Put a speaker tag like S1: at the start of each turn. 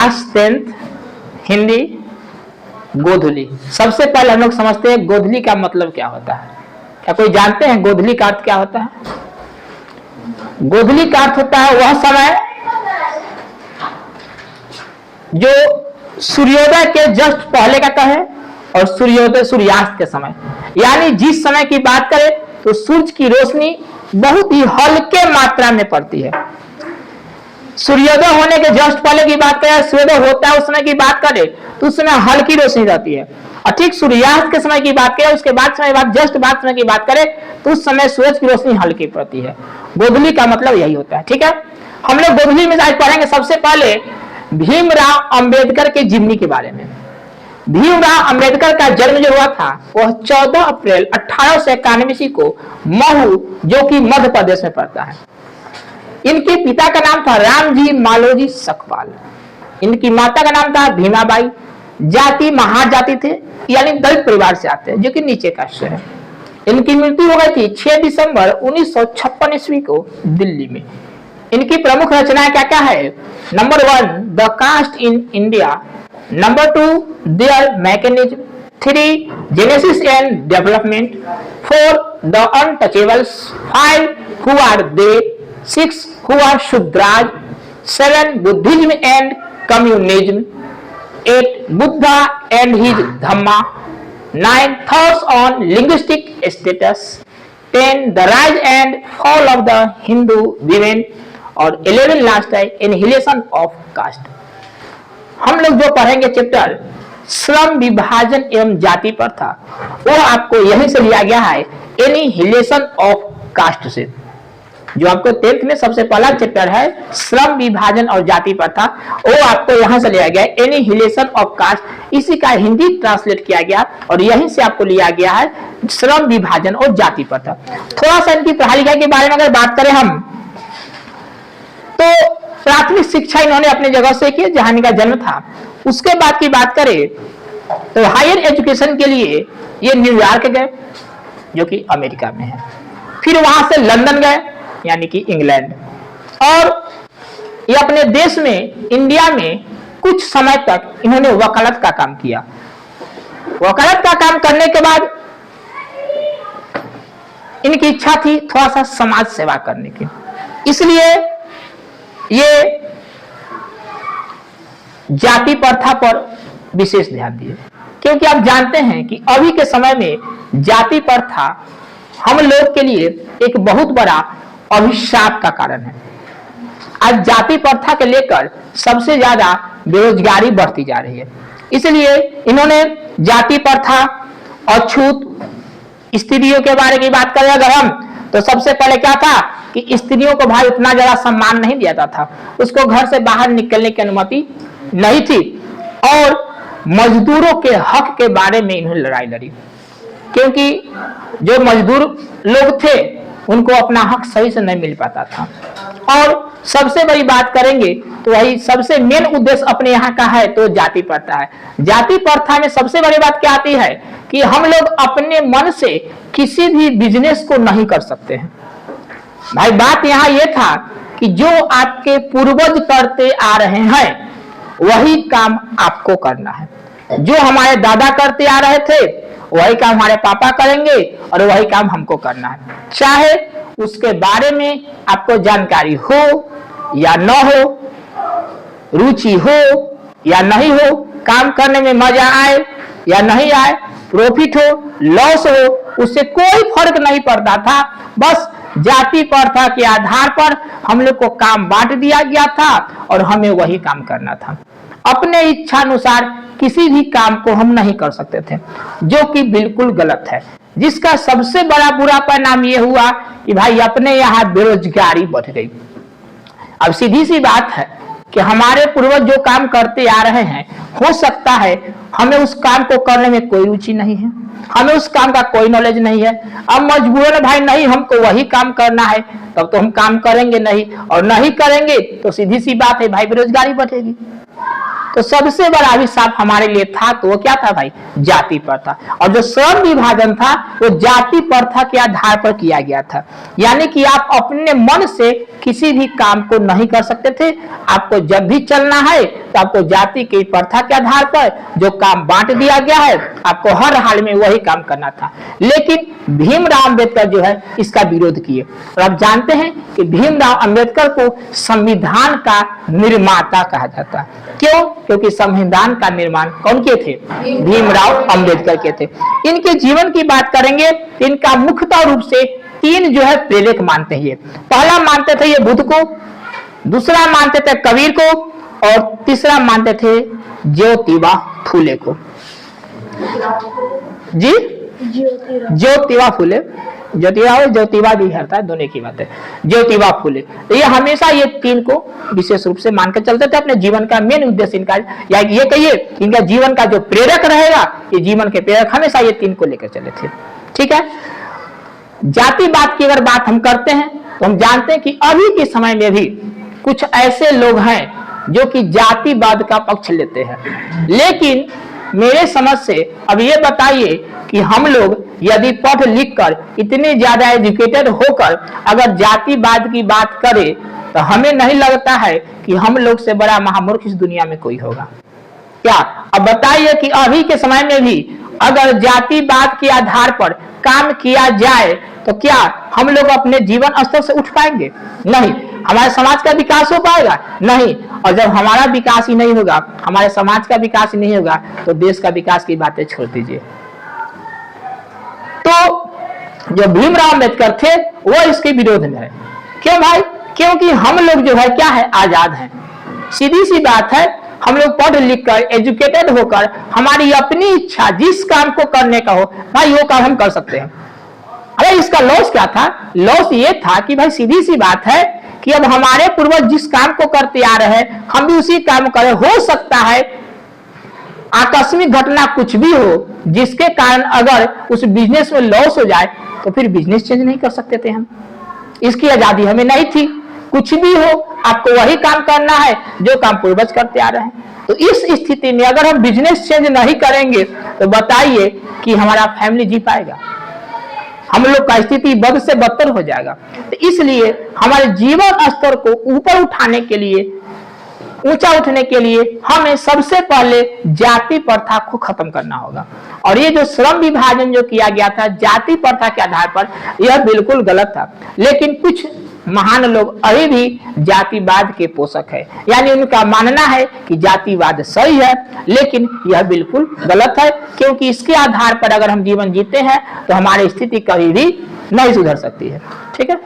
S1: Class 10th Hindi गोधुली। सबसे पहले हम लोग समझते हैं गोधुली का मतलब क्या होता है। क्या कोई जानते हैं गोधुली का अर्थ क्या होता है? गोधुली का अर्थ होता है वह समय जो सूर्योदय के जस्ट पहले का कहे और सूर्योदय सूर्यास्त के समय, यानी जिस समय की बात करें तो सूर्य की रोशनी बहुत ही हल्के मात्रा में पड़ती है। सूर्योदय होने के जस्ट पहले की बात करें, सूर्योदय होता है उस समय की बात करें तो उस समय हल्की रोशनी रहती है, और ठीक सूर्यास्त के समय की बात करें उसके बाद समय बाद जस्ट बाद समय की बात करें तो उस समय सूरज की रोशनी हल्की पड़ती है। गोधुली का मतलब यही होता है। ठीक है, हम लोग गोधुली में आज पढ़ेंगे सबसे पहले भीमराव अंबेडकर के जीवनी के बारे में। भीमराव अंबेडकर का जन्म जो हुआ था वह 14 अप्रैल 1891 को महू, जो कि मध्य प्रदेश में पड़ता है। इनके पिता का नाम था रामजी मालोजी सकपाल, इनकी माता का नाम था भीमाबाई। जाति महार जाति थे, यानी दलित परिवार से आते हैं, जो कि नीचे कास्ट है। इनकी मृत्यु हो गई थी 6 दिसंबर 1956 ईस्वी को दिल्ली में। इनकी प्रमुख रचनाएं क्या क्या है? Number 1 the caste in India, number 2 their mechanism, 3 genesis and development, 4 the untouchables, 5 who are they, 6 who are Shudras, 7 Buddhism and communism, 8 Buddha and his Dhamma, 9 thoughts on linguistic states, 10 the rise and fall of the Hindu women, और 11 last है annihilation of cast. हम लोग जो पढ़ेंगे chapter श्रम विभाजन एवं जाति प्रथा, वो आपको यहीं से लिया गया है एनिहिलेशन ऑफ कास्ट से। जो आपको 10th में सबसे पहला चैप्टर है श्रम विभाजन और जाति प्रथा, वो आपको यहां से लिया गया एनिहिलेशन ऑफ कास्ट। इसी का हिंदी ट्रांसलेट किया गया और यहीं से आपको लिया गया है श्रम विभाजन और जाति प्रथा। थोड़ा सा इनकी पढ़ाई लिखाई के बारे में अगर बात करें हम, तो प्राथमिक शिक्षा इन्होंने अपनी जगह से की जहां इनका जन्म था। उसके बाद की बात करें तो हायर एजुकेशन के लिए ये न्यूयॉर्क गए, जो कि अमेरिका में है। फिर वहां से लंदन गए, यानी कि इंग्लैंड, और ये अपने देश में इंडिया में कुछ समय तक इन्होंने वकालत का काम किया। वकालत का काम करने के बाद इनकी इच्छा थी थोड़ा सा समाज सेवा करने की, इसलिए ये जाति प्रथा पर विशेष ध्यान दिए। क्योंकि आप जानते हैं कि अभी के समय में जाति प्रथा हम लोग के लिए एक बहुत बड़ा अभिशाप का कारण है। आज जाति प्रथा के लेकर सबसे ज्यादा बेरोजगारी बढ़ती जा रही है, इसलिए इन्होंने जाति प्रथा, अछूत, स्त्रियों के बारे की बात करें अगर हम, तो सबसे पहले क्या था कि स्त्रियों को भाई उतना ज्यादा सम्मान नहीं दिया जाता था, उसको घर से बाहर निकलने की अनुमति नहीं थी, और मजदूरों के हक के बारे में इन्होंने लड़ाई लड़ी। क्योंकि जो मजदूर लोग थे उनको अपना हक सही से नहीं मिल पाता था। और सबसे बड़ी बात करेंगे तो वही सबसे मेन उद्देश्य अपने यहाँ का है तो जाति प्रथा है। जाति प्रथा में सबसे बड़ी बात क्या आती है कि हम लोग अपने मन से किसी भी बिजनेस को नहीं कर सकते हैं। भाई बात यहाँ ये था कि जो आपके पूर्वज करते आ रहे हैं वही काम आपको करना है। जो हमारे दादा करते आ रहे थे वही काम हमारे पापा करेंगे और वही काम हमको करना है। चाहे उसके बारे में आपको जानकारी हो या न हो, रुचि हो या नहीं हो, काम करने में मजा आए या नहीं आए, प्रॉफिट हो लॉस हो, उससे कोई फर्क नहीं पड़ता था। बस जाति प्रथा के आधार पर हम लोग को काम बांट दिया गया था और हमें वही काम करना था। अपने इच्छा अनुसार किसी भी काम को हम नहीं कर सकते थे, जो कि बिल्कुल गलत है। जिसका सबसे बड़ा बुरा परिणाम यह हुआ कि भाई अपने यहाँ बेरोजगारी बढ़ गई। अब सीधी सी बात है कि हमारे पूर्वज जो काम करते आ रहे हैं, हो सकता है हमें उस काम को करने में कोई रुचि नहीं है, हमें उस काम का कोई नॉलेज नहीं है। अब मजबूरन भाई नहीं हमको वही काम करना है, तब तो हम काम करेंगे नहीं, और नहीं करेंगे तो सीधी सी बात है भाई बेरोजगारी बढ़ेगी। तो सबसे बड़ा अभिशाप हमारे लिए था तो वो क्या था भाई? जाति प्रथा। और जो श्रम विभाजन था वो जाति प्रथा के आधार पर किया गया था। यानी कि आप अपने मन से किसी भी काम को नहीं कर सकते थे। आपको जब भी चलना है तो आपको जाति की प्रथा के आधार पर जो काम बांट दिया गया है, आपको हर हाल में वही काम करना था। लेकिन भीमराव अंबेडकर जो है इसका विरोध किए। और आप जानते हैं कि भीमराव अंबेडकर को संविधान का निर्माता कहा जाता है। क्यों? क्योंकि संविधान का निर्माण कौन किए थे? भीमराव अंबेडकर के थे। इनके जीवन की बात करेंगे, इनका मुख्यतः रूप से 3 जो है प्रेरक मानते हैं। पहला मानते थे ये बुद्ध को, दूसरा मानते थे कबीर को, और तीसरा मानते थे ज्योतिबा फूले को। जी, ज्योतिबा फूले, ज्योतिबा भी हरता है, दोनों की बात है। ज्योतिबा फूले तो ये हमेशा ये 3 को विशेष रूप से मानकर चलते थे। अपने जीवन का मेन उद्देश्य इनका, या ये कहिए इनका जीवन का जो प्रेरक रहेगा, ये जीवन के प्रेरक हमेशा ये 3 को लेकर चले थे। ठीक है। जातिवाद की अगर बात हम करते हैं तो हम जानते हैं कि अभी के समय में भी कुछ ऐसे लोग हैं जो कि जातिवाद का पक्ष लेते हैं। लेकिन मेरे समझ से अब ये बताइए कि हम लोग यदि पढ़ लिख कर इतने ज्यादा एजुकेटेड होकर अगर जातिवाद की बात करें तो हमें नहीं लगता है कि हम लोग से बड़ा महामूर्ख इस दुनिया में कोई होगा क्या? अब बताइए कि अभी के समय में भी अगर जातिवाद के आधार पर काम किया जाए तो क्या हम लोग अपने जीवन स्तर से उठ पाएंगे? नहीं। हमारे समाज का विकास हो पाएगा? नहीं। और जब हमारा विकास ही नहीं होगा, हमारे समाज का विकास ही नहीं होगा, तो देश का विकास की बातें छोड़ दीजिए। तो जो भीमराव अंबेडकर थे वो इसके विरोध में है। क्यों भाई? क्योंकि हम लोग जो है क्या है, आजाद हैं। सीधी सी बात है, हम लोग पढ़ लिख कर एजुकेटेड होकर हमारी अपनी इच्छा जिस काम को करने का हो भाई वो काम हम कर सकते हैं। अरे इसका लॉस क्या था? लॉस ये था कि भाई सीधी सी बात है कि अब हमारे पूर्वज जिस काम को करते आ रहे हैं हम भी उसी काम करें। हो सकता है आकस्मिक घटना कुछ भी हो जिसके कारण अगर उस बिजनेस में लॉस हो जाए तो फिर बिजनेस चेंज नहीं कर सकते थे हम। इसकी आजादी हमें नहीं थी। कुछ भी हो आपको वही काम करना है जो काम पूर्वज करते आ रहे हैं। तो इस स्थिति में अगर हम बिजनेस चेंज नहीं करेंगे तो बताइए कि हमारा फैमिली जी पाएगा? हम लोग का स्थिति बद से बदतर हो जाएगा। तो इसलिए हमारे जीवन स्तर को ऊपर उठाने के लिए, ऊंचा उठने के लिए हमें सबसे पहले जाति प्रथा को खत्म करना होगा। और ये जो श्रम विभाजन जो किया गया था जाति प्रथा के आधार पर, यह बिल्कुल गलत था। लेकिन कुछ महान लोग अभी भी जातिवाद के पोषक है, यानी उनका मानना है कि जातिवाद सही है, लेकिन यह बिल्कुल गलत है। क्योंकि इसके आधार पर अगर हम जीवन जीते हैं तो हमारी स्थिति कभी भी नहीं सुधर सकती है। ठीक है।